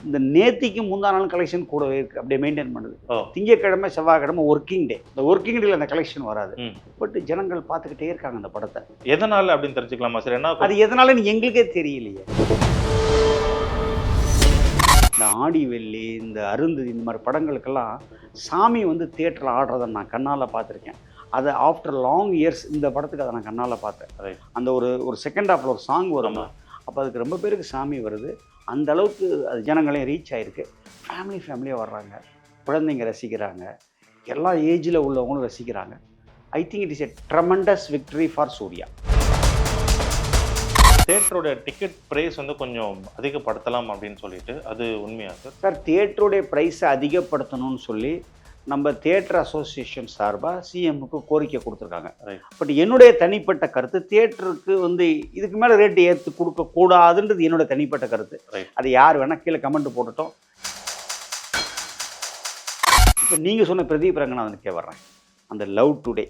இந்த நேத்திக்கு முந்தா நாள் கலெக்ஷன் கூடவே இருக்குது, அப்படியே மெயின்டைன் பண்ணுது. ஓ திங்கக்கிழமை செவ்வாய்க்கிழமை ஒர்க்கிங் டே, இந்த ஒர்க்கிங் டேல அந்த கலெக்ஷன் வராது. ம். பட் ஜனங்கள் பார்த்துக்கிட்டே இருக்காங்க அந்த படத்தை. எதனால அப்படின்னு தெரிஞ்சுக்கலாமா சார்? என்ன அது எதனாலன்னு எங்களுக்கே தெரியலையே. இந்த ஆடி வெள்ளி, இந்த அருந்ததி, இந்த மாதிரி படங்களுக்கெல்லாம் சாமி வந்து தியேட்டரில் ஆடுறதை நான் கண்ணால் பார்த்துருக்கேன். அதை ஆஃப்டர் லாங் இயர்ஸ் இந்த படத்துக்கு அதை நான் கண்ணால் பார்த்தேன். Right. அந்த ஒரு செகண்ட் ஹாஃபில் ஒரு சாங் வரும், அப்போ அதுக்கு ரொம்ப பேருக்கு சாமி வருது. அந்த அளவுக்கு அது ஜனங்களையும் ரீச் ஆகிருக்கு. ஃபேமிலியாக வர்றாங்க, குழந்தைங்க ரசிக்கிறாங்க, எல்லா ஏஜில் உள்ளவங்களும் ரசிக்கிறாங்க. I think it is a tremendous victory for Suriya. தியேட்டரோட டிக்கெட் ப்ரைஸ் வந்து கொஞ்சம் அதிகப்படுத்தலாம் அப்படின்னு சொல்லிட்டு, அது உண்மையா சார்? சார், தியேட்டருடைய ப்ரைஸை அதிகப்படுத்தணும்னு சொல்லி நம்ம தியேட்டர் அசோசியேஷன் சார்பாக சிஎம்முக்கு கோரிக்கை கொடுத்துருக்காங்க. பட் என்னுடைய தனிப்பட்ட கருத்து, தியேட்டருக்கு வந்து இதுக்கு மேலே ரேட்டு ஏற்று கொடுக்கக்கூடாதுன்றது என்னுடைய தனிப்பட்ட கருத்து. அது யார் வேணால் கீழே கமெண்ட் போட்டுட்டோம். இப்போ நீங்கள் சொன்ன பிரதீப் ரங்கநாதனுக்கே வர்றேன். அந்த லவ் டுடே,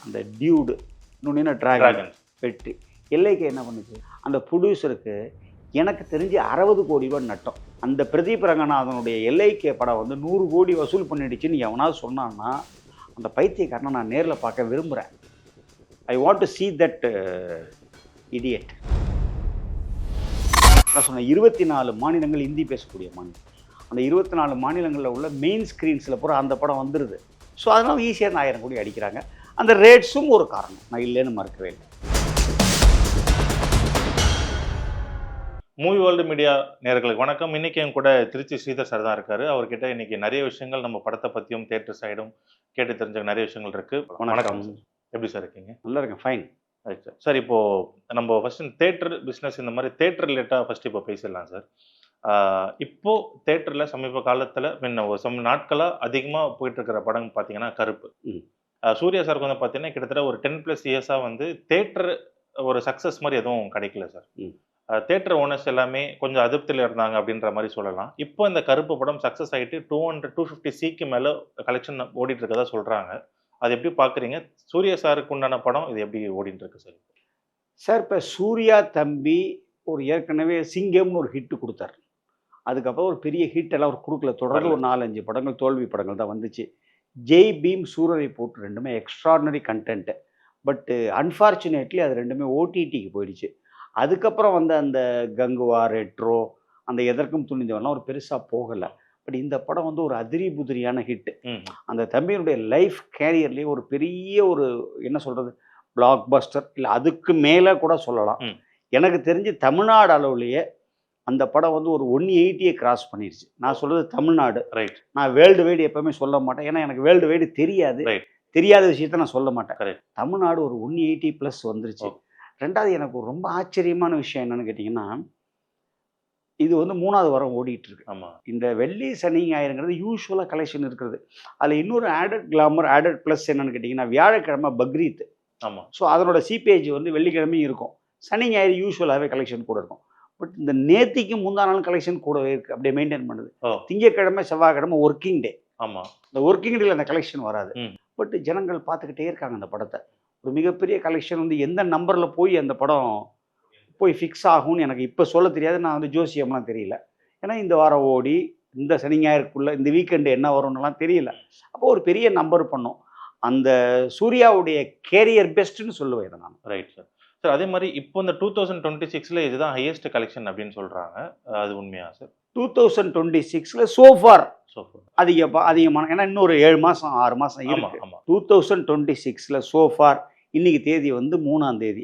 அந்த டியூடு, இன்னொன்று டிராகன் வெற்றி, எல்லைக்கு என்ன பண்ணுச்சு? அந்த ப்ரொடியூசருக்கு எனக்கு தெரிஞ்சு 60 கோடி ரூபா நட்டம். அந்த பிரதீப் ரங்கநாதனுடைய எல்ஐகே படம் வந்து 100 கோடி வசூல் பண்ணிடுச்சுன்னு எவனாவது சொன்னான்னா அந்த பைத்தியக்காரனை நான் நேரில் பார்க்க விரும்புகிறேன். I want to see that idiot. நான் சொன்னேன் 24 மாநிலங்கள் ஹிந்தி பேசக்கூடிய மாநிலம். அந்த 24 மாநிலங்களில் உள்ள மெயின் ஸ்க்ரீன்ஸில் பூரா அந்த படம் வந்துடுது. ஸோ அதனால் ஈஸியாக 1000 கோடி அடிக்கிறாங்க. அந்த ரேட்ஸும் ஒரு காரணம், நான் இல்லைன்னு மறுக்கவே இல்லை. மூவி வேர்ல்டு மீடியா நேயர்களுக்கு வணக்கம். இன்னைக்கு என் கூட திருச்சி ஸ்ரீதர் சார் தான் இருக்காரு. அவர்கிட்ட இன்னைக்கு நிறைய விஷயங்கள் நம்ம படத்தை பற்றியும் தியேட்டர் சைடும் கேட்டு தெரிஞ்ச நிறைய விஷயங்கள் இருக்கு. வணக்கம். எப்படி சார் இருக்கீங்க? நல்லா இருக்கேன், ஃபைன். Right sir. சார், இப்போ நம்ம ஃபர்ஸ்ட் தியேட்டர் பிஸ்னஸ், இந்த மாதிரி தியேட்டர் ரிலேட்டாக ஃபர்ஸ்ட் இப்போ பேசிடலாம் சார். இப்போ தியேட்டரில் சமீப காலத்தில் சம நாட்களாக அதிகமாக போயிட்டு இருக்கிற படம் பார்த்தீங்கன்னா கருப்பு. சூர்யா சாருக்கு வந்து பார்த்தீங்கன்னா கிட்டத்தட்ட ஒரு 10+ இயர்ஸாக வந்து தியேட்டர் ஒரு சக்ஸஸ் மாதிரி எதுவும் கிடைக்கல சார். தியேட்டர் ஓனர்ஸ் எல்லாமே கொஞ்சம் அதிருப்தியில் இருந்தாங்க அப்படின்ற மாதிரி சொல்லலாம். இப்போ இந்த கருப்பு படம் சக்ஸஸ் ஆகிட்டு 250 சிக்கு மேலே கலெக்ஷன் ஓடிட்டு இருக்கதா சொல்கிறாங்க. அது எப்படி பார்க்குறீங்க? சூர்யா சாருக்கு உண்டான படம் இது எப்படி ஓடிட்டு இருக்கு சார்? சார், இப்போ சூர்யா தம்பி ஒரு ஏற்கனவே சிங்கம்னு ஒரு ஹிட்டு கொடுத்தார். அதுக்கப்புறம் ஒரு பெரிய ஹிட் எல்லாம் ஒரு கொடுக்கல. தொடர்ந்து ஒரு 4-5 படங்கள் தோல்வி படங்கள் தான் வந்துச்சு. ஜெய் பீம், சூரரை போட்டு ரெண்டுமே எக்ஸ்ட்ராடினரி கண்டென்ட்டு. பட்டு அன்ஃபார்ச்சுனேட்லி அது ரெண்டுமே ஓடிடிக்கு போயிடுச்சு. அதுக்கப்புறம் வந்து அந்த கங்குவா, ரெட்ரோ, அந்த எதற்கும் துணிந்தவெல்லாம் ஒரு பெருசாக போகலை. பட் இந்த படம் வந்து ஒரு அதிரி புதிரியான ஹிட்டு. அந்த தம்பியினுடைய லைஃப் கேரியர்லேயே ஒரு பெரிய ஒரு என்ன சொல்கிறது, பிளாக் பஸ்டர் இல்லை அதுக்கு மேலே கூட சொல்லலாம். எனக்கு தெரிஞ்சு தமிழ்நாடு அளவுலேயே அந்த படம் வந்து ஒரு 180 கிராஸ் பண்ணிடுச்சு. நான் சொல்கிறது தமிழ்நாடு. ரைட். நான் வேர்ல்டு வைடு எப்போவுமே சொல்ல மாட்டேன், ஏன்னா எனக்கு வேர்ல்டு வைடு தெரியாது. தெரியாத விஷயத்த நான் சொல்ல மாட்டேன். தமிழ்நாடு ஒரு 180+ வந்துருச்சு. ரெண்டாவது, எனக்கு ரொம்ப ஆச்சரியமான விஷயம் என்னன்னு கேட்டிங்கன்னா, இது வந்து 3வது வாரம் ஓடிட்டு இருக்கு. ஆமாம். இந்த வெள்ளி சனி ஞாயிறுங்கிறது யூஸ்வலாக கலெக்ஷன் இருக்கிறது. அதில் இன்னொரு ஆடட் கிளாமர், ஆடட் ப்ளஸ் என்னன்னு கேட்டிங்கன்னா, வியாழக்கிழமை பக்ரீத். ஆமாம். ஸோ அதனோட சிபேஜ் வந்து வெள்ளிக்கிழமையும் இருக்கும். சனி ஞாயிறு யூஸ்வலாகவே கலெக்ஷன் கூட இருக்கும். பட் இந்த நேத்திக்கு முந்தா நாள் கலெக்ஷன் கூடவே இருக்குது, அப்படியே மெயின்டைன் பண்ணுது. திங்கக்கிழமை செவ்வாய்க்கிழமை ஒர்க்கிங் டே. ஆமாம். இந்த ஒர்க்கிங் டேல அந்த கலெக்ஷன் வராது. பட் ஜனங்கள் பார்த்துக்கிட்டே இருக்காங்க அந்த படத்தை. ஒரு மிகப்பெரிய கலெக்ஷன் வந்து எந்த நம்பரில் போய் அந்த படம் போய் ஃபிக்ஸ் ஆகும்னு எனக்கு இப்போ சொல்ல தெரியாது. நான் வந்து ஜோசியம்லாம் தெரியல, ஏன்னா இந்த வாரம் ஓடி இந்த சனி ஞாயிறுக்குள்ளே இந்த வீக்கெண்டு என்ன வரும்னுலாம் தெரியல. அப்போ ஒரு பெரிய நம்பர் பண்ணோம். அந்த சூர்யாவுடைய கேரியர் பெஸ்ட்டுன்னு சொல்லுவேன் இதை நான். Right sir. சார், அதே மாதிரி இப்போ இந்த 2026 இதுதான் ஹையஸ்ட் கலெக்ஷன் அப்படின்னு சொல்கிறாங்க. அது உண்மையா சார்? 2026 சோஃபார் அதிகமான, ஏன்னா இன்னும் ஒரு 7 மாதம் 6 மாதம் இருக்கு. 2026 சோஃபார் இன்னைக்கு தேதி வந்து 3ஆம் தேதி,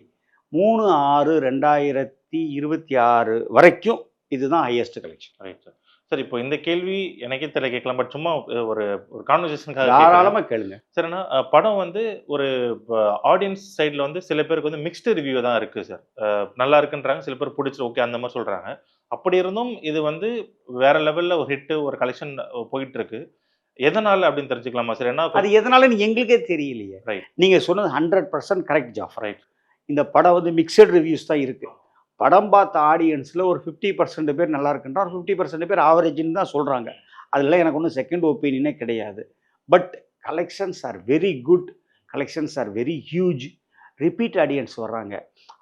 3/6/2026 வரைக்கும் இதுதான் highest collection. Right sir. Sir, இப்போ இந்த கேள்வி எனக்கே தெரியல, கேட்கலாம், பட் சும்மா ஒரு கான்வர்சேஷனுக்காக தாராளமாக கேளுங்க. சார், படம் வந்து ஒரு ஆடியன்ஸ் சைடில் வந்து சில பேருக்கு வந்து மிக்ஸ்டு ரிவ்யூ தான் இருக்குது சார். நல்லா இருக்குன்றாங்க, சில பேர் பிடிச்சி ஓகே அந்த மாதிரி சொல்கிறாங்க. அப்படி இருந்தும் இது வந்து வேற லெவலில் ஒரு ஹிட்டு, ஒரு கலெக்ஷன் போயிட்டு இருக்கு. எதனால அப்படின்னு தெரிஞ்சுக்கலாமா சார்? என்ன அது எதனாலன்னு எங்களுக்கே தெரியலையே. ரைட். நீங்கள் சொன்னது 100% கரெக்ட் ஜாஃபர். ரைட். இந்த படம் வந்து மிக்சட் ரிவ்யூஸ் தான் இருக்குது. படம் பார்த்த ஆடியன்ஸில் ஒரு 50% பேர் நல்லா இருக்குன்றா, ஒரு 50% பேர் ஆவரேஜ்னு தான் சொல்கிறாங்க. அதில் எனக்கு ஒன்றும் செகண்ட் ஒப்பீனியனே கிடையாது. But collections are very good, collections are very huge. Repeat audience வர்றாங்க.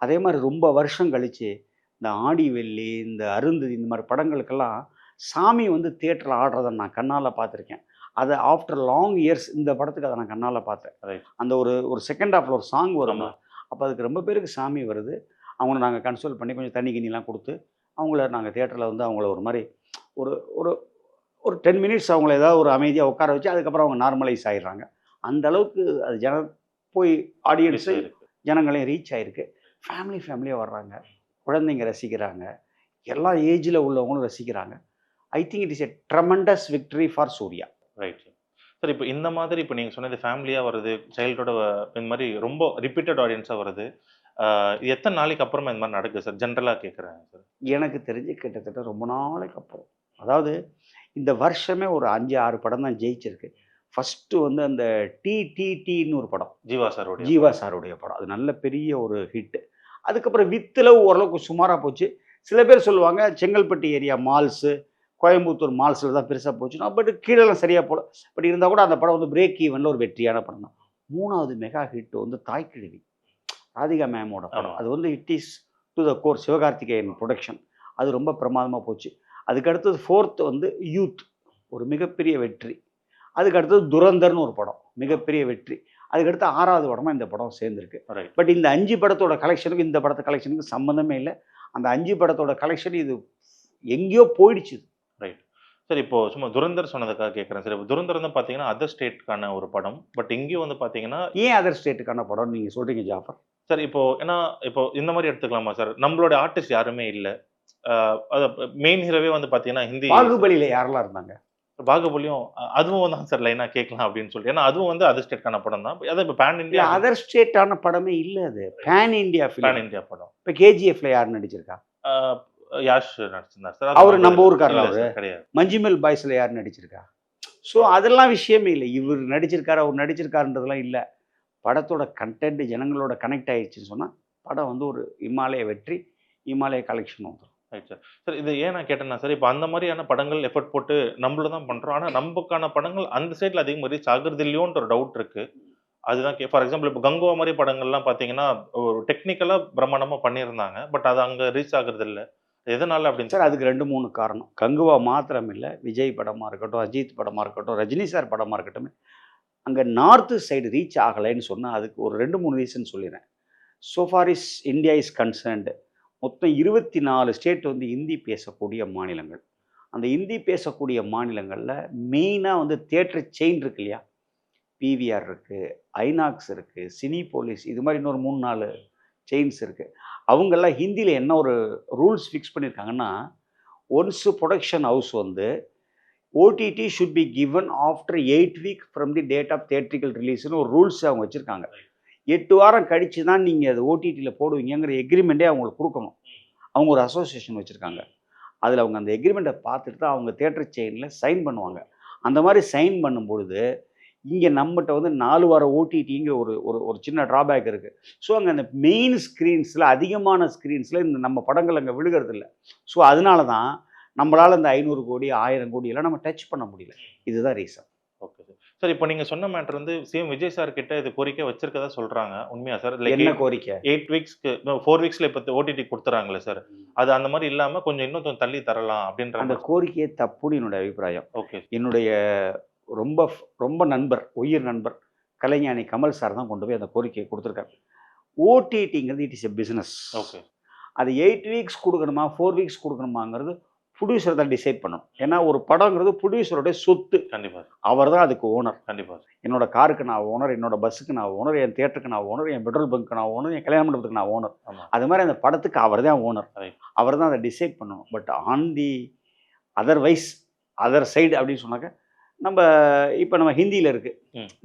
அதே மாதிரி ரொம்ப வருஷம் கழித்து இந்த ஆடி வெள்ளி, இந்த அருந்ததி, இந்த மாதிரி படங்களுக்கெல்லாம் சாமி வந்து தியேட்டரில் ஆடுறத நான் கண்ணால் பார்த்துருக்கேன். அதை ஆஃப்டர் லாங் இயர்ஸ் இந்த படத்துக்கு அதை நான் கண்ணால் பார்த்தேன். ரைட். அந்த ஒரு ஒரு செகண்ட் ஹாஃபில் ஒரு சாங் வரும்ல, ஆமா. அப்போ அதுக்கு ரொம்ப பேருக்கு சாமி வருது. அவங்கள நாங்கள் கன்சோல் பண்ணி கொஞ்சம் தண்ணி கிண்ணிலாம் கொடுத்து, அவங்கள நாங்கள் தியேட்டரில் வந்து அவங்கள ஒரு மாதிரி ஒரு ஒரு ஒரு 10 மினிட்ஸ் அவங்கள ஏதாவது ஒரு அமைதியாக உட்கார வச்சு, அதுக்கப்புறம் அவங்க நார்மலைஸ் ஆயிடுறாங்க. அந்த அளவுக்கு அது போய் ஆடியன்ஸு இருக்கு. ஜனங்களையும் ரீச் ஆயிருக்கு. ஃபேமிலியாக வர்றாங்க. குழந்தைங்க ரசிக்கிறாங்க. எல்லா ஏஜில் உள்ளவங்களும் ரசிக்கிறாங்க. I think it is a tremendous victory for Suriya. Right sir. Sir இப்போ இந்த மாதிரி இப்போ நீங்கள் சொன்னது ஃபேமிலியாக வருது, சைல்டோட இந்த மாதிரி ரொம்ப ரிப்பீட்டட் ஆடியன்ஸாக வருது. இது எத்தனை நாளைக்கு அப்புறமா இந்த மாதிரி நடக்குது சார்? ஜென்ரலாக கேட்குறேன் சார். எனக்கு தெரிஞ்சு கிட்டத்தட்ட ரொம்ப நாளைக்கு அப்புறம். அதாவது இந்த வருஷமே ஒரு 5, 6 படம் தான் ஜெயிச்சிருக்கு. ஃபஸ்ட்டு வந்து அந்த டிடிடின்னு ஒரு படம். ஜீவா சாருடைய படம். அது நல்ல பெரிய ஒரு ஹிட்டு. அதுக்கப்புறம் வித்துலவ் ஓரளவுக்கு சுமாராக போச்சு. சில பேர் சொல்லுவாங்க செங்கல்பட்டு ஏரியா மால்ஸு, கோயம்புத்தூர் மால்ஸில் தான் பெருசாக போச்சுன்னா, பட் கீழெல்லாம் சரியாக போகல. பட் இருந்தால் கூட அந்த படம் வந்து பிரேக் ஈவனில் ஒரு வெற்றியான படம் தான். 3வது மெகா ஹிட் வந்து தாய்க்கிழவி, ராதிகா மேமோட படம். அது வந்து it is to the core, Sivakarthikeyan production. அது ரொம்ப பிரமாதமாக போச்சு. அதுக்கு அடுத்தது 4th வந்து யூத், ஒரு மிகப்பெரிய வெற்றி. அதுக்கு அடுத்தது துரந்தர்னு ஒரு படம், மிகப்பெரிய வெற்றி. அதுக்கடுத்து 6வது படமாக இந்த படம் சேர்ந்துருக்கு. பட் இந்த 5 படத்தோட கலெக்ஷனுக்கு இந்த படத்து கலெக்ஷனுக்கு சம்மந்தமே இல்லை. அந்த 5 படத்தோட கலெக்ஷன் இது எங்கேயோ போயிடுச்சு. Right sir. இப்போ சும்மா துரந்தர் சொன்னதுக்காக கேட்குறேன் சார். இப்போ துரந்தர் வந்து பார்த்தீங்கன்னா அதர் ஸ்டேட்டுக்கான ஒரு படம். பட் இங்கேயும் வந்து பார்த்தீங்கன்னா ஏன் அதர் ஸ்டேட்டுக்கான படம் நீங்கள் சொல்கிறீங்க ஜாஃபர்? சார் இப்போ ஏன்னா இப்போ இந்த மாதிரி எடுத்துக்கலாமா சார்? நம்மளோட ஆர்டிஸ்ட் யாருமே இல்லை. அது மெயின் ஹீரோவே வந்து பார்த்தீங்கன்னா ஹிந்தி. பாகுபலியில் யாரெல்லாம் இருந்தாங்க? பாகுபலியும் அதுவும் தான் சார் லைனாக கேட்கலாம் அப்படின்னு சொல்லிட்டு. ஏன்னா அதுவும் வந்து அதர் ஸ்டேட்கான படம் தான். அதான் இப்போ பேன் இந்தியா. அதர் ஸ்டேட்டான படமே இல்லை, அது பேன் இந்தியா படம். இப்போ கேஜிஎஃப்ல யார் நடிச்சிருக்கா? யாஷ் நடிச்சிருந்தார் சார். அவர் நம்ம ஊருக்காரர். அவரு கிடையாது. மஞ்சுமெல் பாய்ஸ்ல யார் நடிச்சிருக்கா? ஸோ அதெல்லாம் விஷயமே இல்லை. இவர் நடிச்சிருக்காரு அவர் நடிச்சிருக்காருன்றதுலாம் இல்லை. படத்தோட கண்டென்ட் ஜனங்களோட கனெக்ட் ஆயிடுச்சுன்னு சொன்னால் படம் வந்து ஒரு இமாலய வெற்றி, இமாலய கலெக்ஷன் வந்துடும். Right sir. சார் இது ஏன் நான் கேட்டேன்னா சார், இப்போ அந்த மாதிரியான படங்கள் எஃபர்ட் போட்டு நம்மள தான் பண்ணுறோம். ஆனால் நமக்கான படங்கள் அந்த சைடில் அதிகமாக ரீச் ஆகுறது இல்லையோன்ற ஒரு டவுட் இருக்குது. அதுதான் ஃபார் எக்ஸாம்பிள் இப்போ கங்குவா மாதிரி படங்கள்லாம் பார்த்தீங்கன்னா ஒரு டெக்னிக்கலாக பிரம்மாண்டமாக பண்ணியிருந்தாங்க. பட் அது அங்கே ரீச் ஆகுறது இல்லை. எதனால அப்படின்னு சார்? அதுக்கு 2, 3 காரணம். கங்குவா மாத்திரம் இல்லை, விஜய் படமாக இருக்கட்டும், அஜித் படமாக இருக்கட்டும், ரஜினி சார் படமாக இருக்கட்டும், அங்கே நார்த்து சைடு ரீச் ஆகலைன்னு சொன்னால் அதுக்கு ஒரு 2, 3 ரீசன் சொல்லிடுறேன். So for is India is concerned, மொத்தம் 24 ஸ்டேட் வந்து ஹிந்தி பேசக்கூடிய மாநிலங்கள். அந்த ஹிந்தி பேசக்கூடிய மாநிலங்களில் மெயினாக வந்து தியேட்டர் செயின் இருக்கு இல்லையா, பிவிஆர் இருக்குது, ஐநாக்ஸ் இருக்குது, சினி போலீஸ், இது மாதிரி இன்னொரு 3, 4 செயின்ஸ் இருக்குது. அவங்கெல்லாம் ஹிந்தியில் என்ன ஒரு ரூல்ஸ் ஃபிக்ஸ் பண்ணியிருக்காங்கன்னா, ஒன்ஸ் ப்ரொடக்ஷன் ஹவுஸ் வந்து OTT should be given after 8 week from the date of theatrical ரிலீஸ்னு ஒரு ரூல்ஸ் அவங்க வச்சுருக்காங்க. 8 வாரம் கழித்து தான் நீங்கள் அது ஓடிடியில் போடுவீங்கிற எக்ரிமெண்ட்டே அவங்களுக்கு கொடுக்கணும். அவங்க ஒரு அசோசியேஷன் வச்சுருக்காங்க. அதில் அவங்க அந்த எக்ரிமெண்ட்டை பார்த்துட்டு தான் அவங்க தியேட்டர் செயினில் சைன் பண்ணுவாங்க. அந்த மாதிரி சைன் பண்ணும்பொழுது இங்கே நம்மகிட்ட வந்து 4 வார ஓடிடிங்கிற ஒரு ஒரு ஒரு சின்ன ட்ராபேக் இருக்குது. ஸோ அங்கே அந்த மெயின் ஸ்க்ரீன்ஸில் அதிகமான ஸ்க்ரீன்ஸில் இந்த நம்ம படங்கள் அங்கே விழுகிறதில்ல. ஸோ அதனால தான் நம்மளால் இந்த 500 கோடி 1000 கோடி எல்லாம் நம்ம டச் பண்ண முடியல. இதுதான் ரீசன். Okay sir. சார் இப்போ நீங்கள் சொன்ன மேட்டர் வந்து சிஎம் விஜய் சார் கிட்ட இது கோரிக்கை வச்சிருக்கதா சொல்கிறாங்க. உண்மையா சார்? என்ன கோரிக்கை? 8 வீக்ஸ்க்கு 4 வீக்ஸில் இப்போ ஓடிடி கொடுத்துறாங்களே சார், அது அந்த மாதிரி இல்லாமல் கொஞ்சம் இன்னும் கொஞ்சம் தள்ளி தரலாம் அப்படின்ற அந்த கோரிக்கையை தப்புன்னு என்னுடைய அபிப்பிராயம். ஓகே. என்னுடைய ரொம்ப ரொம்ப நண்பர், உயிர் நண்பர் கலைஞானி கமல் சார் தான் கொண்டு போய் அந்த கோரிக்கையை கொடுத்துருக்காரு. ஓடிடிங்கிறது it is a business. Okay. அது 8 வீக்ஸ் கொடுக்கணுமா 4 வீக்ஸ் கொடுக்கணுமாங்கிறது ப்ரொடியூசர் தான் டிசைட் பண்ணணும். ஏன்னா ஒரு படங்கிறது ப்ரொடியூசருடைய சொத்து. கண்டிப்பாக. அவர் தான் அதுக்கு ஓனர். கண்டிப்பாக. என்னோட காருக்கு நான் ஓனர், என்னோட பஸ்ஸுக்கு நான் ஓனர், என் தியேட்டருக்கு நான் ஓனர், என் பெட்ரோல் பங்க்கு நான் ஓனர், என் கல்யாண மண்டபத்துக்கு நான் ஓனர். அது மாதிரி அந்த படத்துக்கு அவர் தான் ஓனர். அவர் தான் அதை டிசைட் பண்ணணும். But on the otherwise other side அப்படின்னு சொன்னாக்க நம்ம இப்போ நம்ம ஹிந்தியில் இருக்குது,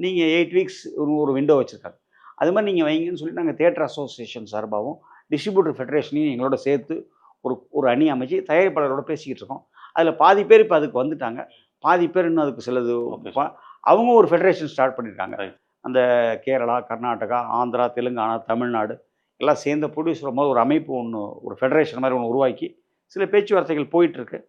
நீங்கள் 8 வீக்ஸ் ஒரு விண்டோ வச்சுருக்காங்க. அது மாதிரி நீங்கள் வைங்கன்னு சொல்லி நாங்கள் தியேட்டர் அசோசியேஷன் சார்பாகவும் டிஸ்ட்ரிபியூட்டர் ஃபெடரேஷனையும் எங்களோட சேர்த்து ஒரு அணி அமைச்சு தயாரிப்பாளரோட பேசிக்கிட்டு இருக்கோம். அதில் பாதி பேர் இப்போ அதுக்கு வந்துட்டாங்க, பாதி பேர் இன்னும் அதுக்கு சிலது அவங்க ஒரு ஃபெடரேஷன் ஸ்டார்ட் பண்ணியிருக்காங்க. அந்த கேரளா, கர்நாடகா, ஆந்திரா, தெலுங்கானா, தமிழ்நாடு எல்லாம் சேர்ந்த ப்ரொடியூசர் போது ஒரு அமைப்பு ஒன்று, ஒரு ஃபெடரேஷன் மாதிரி ஒன்று உருவாக்கி சில பேச்சுவார்த்தைகள் போயிட்டுருக்கு.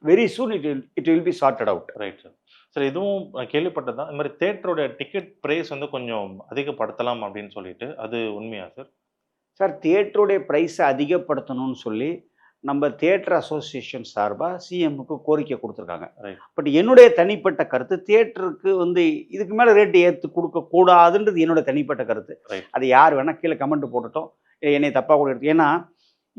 Very soon it will be sorted out. Right sir. Sir இதுவும் கேள்விப்பட்டது தான், இந்த மாதிரி தேட்டரோட டிக்கெட் ப்ரைஸ் வந்து கொஞ்சம் அதிகப்படுத்தலாம் அப்படின்னு சொல்லிட்டு, அது உண்மையா சார்? சார் தியேட்டருடைய ப்ரைஸை அதிகப்படுத்தணும்னு சொல்லி நம்ம தியேட்டர் அசோசியேஷன் சார்பாக சிஎம்முக்கு கோரிக்கை கொடுத்துருக்காங்க. Right. பட் என்னுடைய தனிப்பட்ட கருத்து தியேட்டருக்கு வந்து இதுக்கு மேலே ரேட்டு ஏற்று கொடுக்கக்கூடாதுன்றது என்னோட தனிப்பட்ட கருத்து. Right. அது யார் வேணால் கீழே கமெண்ட் போட்டுட்டோம், என்னை தப்பாக கூட எடுத்து. ஏன்னா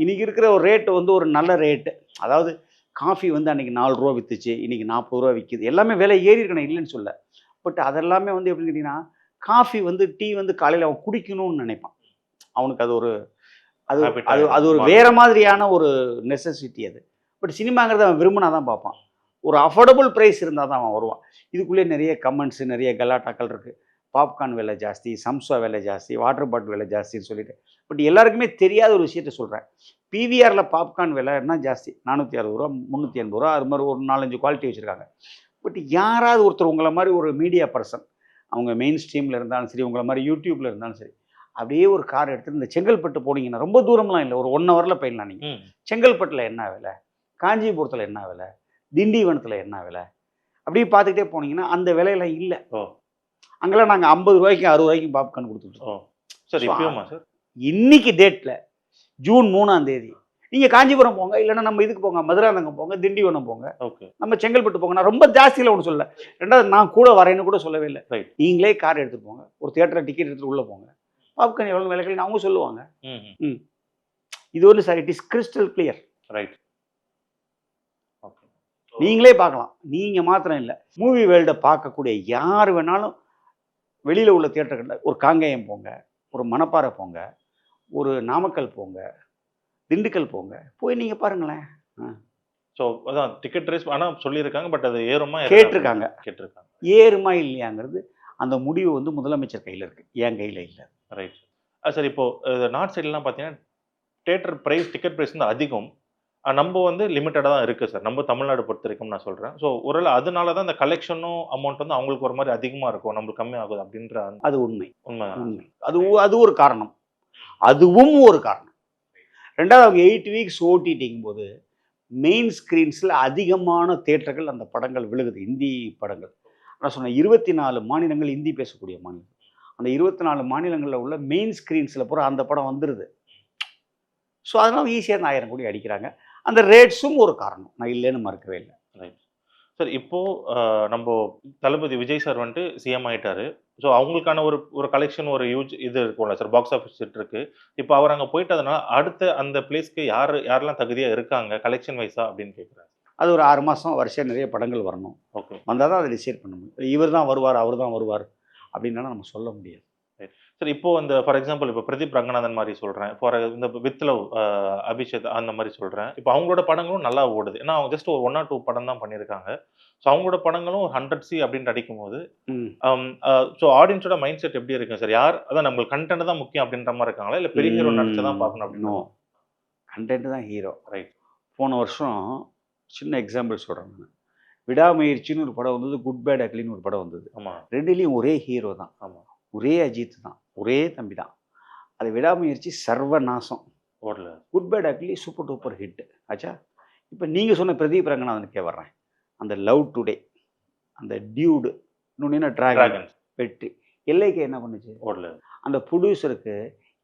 இன்றைக்கி இருக்கிற ஒரு ரேட்டு வந்து ஒரு நல்ல ரேட்டு. அதாவது காஃபி வந்து அன்றைக்கி 4 ரூபா விற்றுச்சு, இன்றைக்கி 40 ரூபா விற்கிது. எல்லாமே விலை ஏறி இருக்கணும், இல்லைன்னு சொல்ல. பட் அதெல்லாமே வந்து எப்படின்னு கேட்டிங்கன்னா, காஃபி வந்து டீ வந்து காலையில் அவன் குடிக்கணும்னு நினைப்பான். அவனுக்கு அது ஒரு அது Habit அது ஆயிடும். அது ஒரு வேற மாதிரியான ஒரு நெசசிட்டி அது. பட் சினிமாங்கிறத அவன் விரும்பினா தான் பார்ப்பான். ஒரு அஃபோர்டபுள் ப்ரைஸ் இருந்தால் தான் அவன் வருவான். இதுக்குள்ளே நிறைய கமெண்ட்ஸு, நிறைய கலாட்டாக்கள் இருக்குது. பாப்கார்ன் விலை ஜாஸ்தி, சம்சா விலை ஜாஸ்தி, வாட்டர் பாட்டில் விலை ஜாஸ்தின்னு சொல்லிட்டு. பட் எல்லாருக்குமே தெரியாத ஒரு விஷயத்த சொல்கிறேன். பிவிஆரில் பாப்கார்ன் விலை என்ன ஜாஸ்தி, 460 ரூபா, 380 ரூபா, அது மாதிரி ஒரு 4-5 குவாலிட்டி வச்சுருக்காங்க. பட் யாராவது ஒருத்தர் உங்களை மாதிரி ஒரு மீடியா பர்சன், அவங்க மெயின் ஸ்ட்ரீமில் இருந்தாலும் சரி, உங்களை மாதிரி யூடியூப்பில் இருந்தாலும் சரி, அப்படியே ஒரு கார் எடுத்துகிட்டு இந்த செங்கல்பட்டு போனீங்கன்னா, ரொம்ப தூரம்லாம் இல்லை, ஒரு 1 ஹவரில் போயிடலாம். நீங்கள் செங்கல்பட்டில் என்ன விலை, காஞ்சிபுரத்தில் என்ன விலை, திண்டிவனத்தில் என்ன விலை, அப்படியே பார்த்துக்கிட்டே போனீங்கன்னா அந்த விலையெல்லாம் இல்லை. அங்கெல்லாம் நாங்கள் 50 ரூபாய்க்கு 60 ரூபாய்க்கு பாப்கார்ன் கொடுத்துட்டோம். சார் இப்பயுமா சார்? இன்னைக்கு டேட்டில் ஜூன் 3ஆம் தேதி நீங்கள் காஞ்சிபுரம் போங்க, இல்லைன்னா நம்ம இதுக்கு போங்க, மதுராந்தகம் போங்க, திண்டிவனம் போங்க, நம்ம செங்கல்பட்டு போங்க. நான் ரொம்ப ஜாஸ்தியில் ஒன்று சொல்ல. ரெண்டாவது நான் கூட வரேன்னு கூட சொல்லவே இல்லை. நீங்களே கார் எடுத்துகிட்டு போங்க, ஒரு தியேட்டரில் டிக்கெட் எடுத்துகிட்டு உள்ளே போங்க, பாப்கார்ன் எவ்வளோ விலைகள் அவங்க சொல்லுவாங்க. இது ஒன்று sir, it is crystal clear. Right. நீங்களே பார்க்கலாம். நீங்கள் மாத்திரம் இல்லை, மூவி வேர்ல்டை பார்க்கக்கூடிய யார் வேணாலும் வெளியில் உள்ள தியேட்டர்களில் ஒரு காங்கேயம் போங்க, ஒரு மணப்பாறை போங்க, ஒரு நாமக்கல் போங்க, திண்டுக்கல் போங்க, போய் நீங்கள் பாருங்களேன். ஸோ அதான் டிக்கெட் ரேஸ் ஆனால் சொல்லியிருக்காங்க, பட் அது ஏறுமா கேட்டிருக்காங்க. கேட்டிருக்காங்க. ஏறுமா இல்லையாங்கிறது அந்த முடிவு வந்து முதலமைச்சர் கையில் இருக்குது, என் கையில் இல்லை. Right sir. இப்போ நார்த் சைட்லாம் பார்த்தீங்கன்னா தியேட்டர் ப்ரைஸ், டிக்கெட் ப்ரைஸ் வந்து அதிகம், நம்ம வந்து லிமிட்டடாக தான் இருக்குது சார், நம்ம தமிழ்நாடு பொறுத்த வரைக்கும் நான் சொல்கிறேன். ஸோ ஒருவேளை அதனால தான் இந்த கலெக்ஷனும் அமௌண்ட் வந்து அவங்களுக்கு ஒரு மாதிரி அதிகமாக இருக்கும், நம்மளுக்கு கம்மி ஆகுது அப்படின்ற. அது உண்மை. அது ஒரு காரணம், அதுவும் ஒரு காரணம். ரெண்டாவது, அவங்க 8 வீக்ஸ் ஓட்டிட்டிங்கும் போது மெயின் ஸ்க்ரீன்ஸில் அதிகமான தியேட்டர்கள் அந்த படங்கள் விழுகுது, இந்தி படங்கள். நான் சொன்னேன் 24 மாநிலங்கள் இந்தி பேசக்கூடிய மாநிலம். அந்த 24 மாநிலங்களில் உள்ள மெயின் ஸ்க்ரீன்ஸில் பூரா அந்த படம் வந்துடுது. ஸோ அதனால் ஈஸியாக அந்த 1000 கோடி அடிக்கிறாங்க. அந்த ரேட்ஸும் ஒரு காரணம், நான் இல்லைன்னு மறுக்கவே இல்லை. Right sir. இப்போது நம்ம தளபதி விஜய் சார் வந்துட்டு சிஎம் ஆகிட்டாரு. ஸோ அவங்களுக்கான ஒரு கலெக்ஷன், ஒரு யூஜ் இது இருக்கும்ல சார், பாக்ஸ் ஆஃபீஸ் இருக்குது. இப்போ அவர் அங்கே போயிட்டதுனால அடுத்த அந்த பிளேஸ்க்கு யாரெல்லாம் தகுதியாக இருக்காங்க கலெக்ஷன் வைஸா அப்படின்னு கேட்குறாங்க. அது ஒரு 6 மாதம் வருஷம் நிறைய படங்கள் வரணும். ஓகே, வந்தால் தான் அதை டிசைட் பண்ண முடியும். இவர் தான் வருவார், அவர் தான் வருவார் அப்படின்னா நம்ம சொல்ல முடியாது. சார் இப்போ இந்த ஃபார் எக்ஸாம்பிள் இப்போ பிரதீப் ரங்கநாதன் மாதிரி சொல்கிறேன், ஃபார் இந்த வித் லவ் அபிஷேக் அந்த மாதிரி சொல்கிறேன். இப்போ அவங்களோட படங்களும் நல்லா ஓடுது, ஏன்னா அவங்க ஜஸ்ட் ஒரு 1 or 2 படம் தான் பண்ணியிருக்காங்க. ஸோ அவங்களோட படங்களும் 100C அப்படின்ட்டு அடிக்கும் போது ஸோ ஆடியன்ஸோட மைண்ட் செட் எப்படி இருக்குங்க சார்? யார் அதான் நம்மளுக்கு கண்டென்ட் தான் முக்கியம் அப்படின்ற மாதிரி இருக்காங்களா, இல்லை பெரிய ஹீரோ நடிச்சு தான் பார்க்கணும் அப்படின்னு? கண்டென்ட் தான் ஹீரோ. ரைட். போன வருஷம் சின்ன எக்ஸாம்பிள் சொல்கிறேன் நான். விடாமுயற்சின்னு ஒரு படம் வந்தது, குட் பேட் அக்லின்னு ஒரு படம் வந்தது. ஆமாம், ரெண்டுலேயும் ஒரே ஹீரோ தான். ஆமாம், ஒரே அஜித் தான், ஒரே தம்பி தான். அது விடாமுயற்சி சர்வநாசம் ஓடல. Good bad ugly super duper hit ஆச்சா. இப்போ நீங்கள் சொன்ன பிரதீப் ரங்கநாதனுக்கே வர்றேன். அந்த லவ் டுடே, அந்த டியூடு, இன்னொன்று டிராகன் வெற்றி, எல்லைக்கு என்ன பண்ணுச்சு? ஓடல. அந்த ப்ரொடியூசருக்கு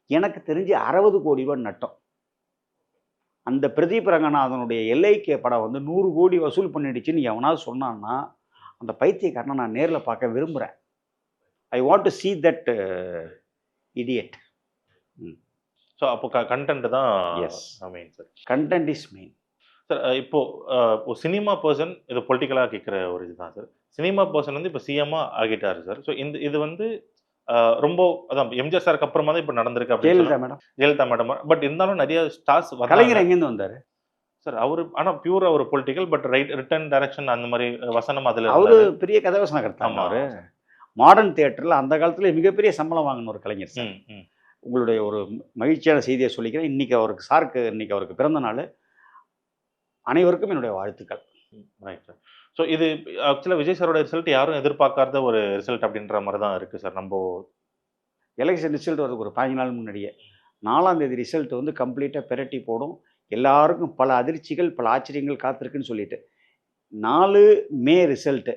எனக்கு தெரிஞ்சு 60 கோடி ரூபாய் நட்டம். அந்த பிரதீப் ரங்கநாதனுடைய எல்லைக்கே படம் வந்து 100 கோடி வசூல் பண்ணிடுச்சுன்னு எவனாவது சொன்னான்னா அந்த பைத்தியக்காரனை நான் நேரில் பார்க்க விரும்புகிறேன். I want to see that idiot. So அப்போ கண்டென்ட் தான் main sir. Content is main sir. இப்போது சினிமா பர்சன், இது பொலிட்டிக்கலாக கேட்குற ஒரு இதுதான் சார். சினிமா பர்சன் வந்து இப்போ சிஎம்மாக ஆகிட்டாரு சார். ஸோ இது வந்து ரொம்ப அதான் எம்ஜிஆர் சாருக்கு அப்புறமா தான் இப்போ நடந்திருக்கு. ஜெயலலிதா மேடம். பட் இருந்தாலும் நிறைய ஸ்டார்ஸ் கலைஞர் எங்கேருந்து வந்தார் சார்? அவர் ஆனால் பியூரா ஒரு பொலிட்டிக்கல், பட் ரிட்டன் டைரக்ஷன் அந்த மாதிரி வசனம் அதில் அவரு பெரிய கதாவசனம் கருத்தாங்க. அவரு மாடர்ன் தியேட்டரில் அந்த காலத்தில் மிகப்பெரிய சம்பளம் வாங்கின ஒரு கலைஞர் சார். உங்களுடைய ஒரு மகிழ்ச்சியான செய்தியை சொல்லிக்கிறேன். இன்னைக்கு அவருக்கு பிறந்த நாள். அனைவருக்கும் என்னுடைய வாழ்த்துக்கள். Right sir. ஸோ இது ஆக்சுவலாக விஜய் சாரோட ரிசல்ட் யாரும் எதிர்பார்க்காத ஒரு ரிசல்ட் அப்படின்ற மாதிரி தான் இருக்குது சார். நம்ம எலெக்ஷன் ரிசல்ட் வரதுக்கு ஒரு 15 நாள் முன்னாடியே 4ஆம் தேதி ரிசல்ட் வந்து கம்ப்ளீட்டாக பெரட்டி போடும். எல்லாருக்கும் பல அதிர்ச்சிகள், பல ஆச்சரியங்கள் காத்திருக்குன்னு சொல்லிட்டு 4 மே ரிசல்ட்டு,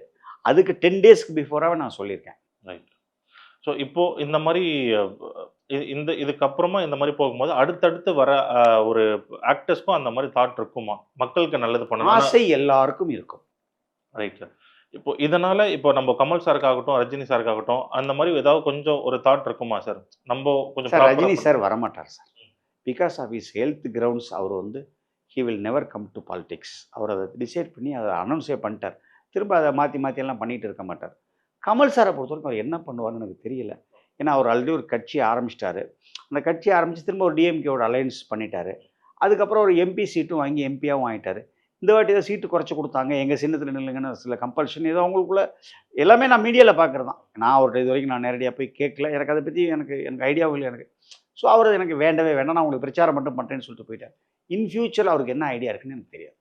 அதுக்கு 10 டேஸ்க்கு பிஃபோராகவே நான் சொல்லியிருக்கேன். ரைட். ஸோ இப்போது இந்த மாதிரி இதுக்கப்புறமா இந்த மாதிரி போகும்போது அடுத்தடுத்து வர ஒரு ஆக்டர்ஸ்க்கும் அந்த மாதிரி தாட் இருக்குமா? மக்களுக்கு நல்லது பண்ணணும். ஆசை எல்லாருக்கும் இருக்கும். Right sir. இப்போ இதனால இப்போ நம்ம கமல் சாருக்காகட்டும், ரஜினி சாருக்காகட்டும், அந்த மாதிரி ஏதாவது கொஞ்சம் ஒரு தாட் இருக்குமா சார்? நம்ப கொஞ்சம் சார் ப்ராப்பரா ரஜினி சார் வரமாட்டார் sir. Because of his health grounds அவர் வந்து he will never come to politics. அவர் அதை டிசைட் பண்ணி அதை அனௌன்ஸே பண்ணிட்டார். திரும்ப அதை மாற்றி மாற்றி எல்லாம் பண்ணிட்டு இருக்க மாட்டார். கமல் சாரை பொறுத்தவரைக்கும் அவர் என்ன பண்ணுவார்னு எனக்கு தெரியல. ஏன்னா அவர் ஆல்ரெடி ஒரு கட்சி ஆரம்பிச்சிட்டாரு. அந்த கட்சி ஆரம்பித்து திரும்ப ஒரு டிஎம்கேவோட அலையன்ஸ் பண்ணிட்டாரு. அதுக்கப்புறம் ஒரு எம்பி சீட்டும் வாங்கி எம்பியாகவும் ஆகிட்டார். இந்த வாட்டி ஏதோ சீட்டு குறைச்சி கொடுத்தாங்க, எங்கள் சின்னத்தில் நில்லுங்கன்னு சில கம்பல்ஷன் ஏதோ அவங்களுக்குள்ள எல்லாமே நான் மீடியாவில் பார்க்குறது தான். நான் அவர்கிட்ட இது வரைக்கும் நான் நேரடியாக போய் கேட்கல. எனக்கு அதை பற்றி எனக்கு ஐடியாவும் இல்லை எனக்கு. ஸோ அவர் எனக்கு வேண்டவே வேண்டாம், நான் உங்களுக்கு பிரச்சாரம் மட்டும் பண்ணுறேன்னு சொல்லிட்டு போயிட்டார். இன் ஃபியூச்சர் அவருக்கு என்ன ஐடியா இருக்குன்னு எனக்கு தெரியாது.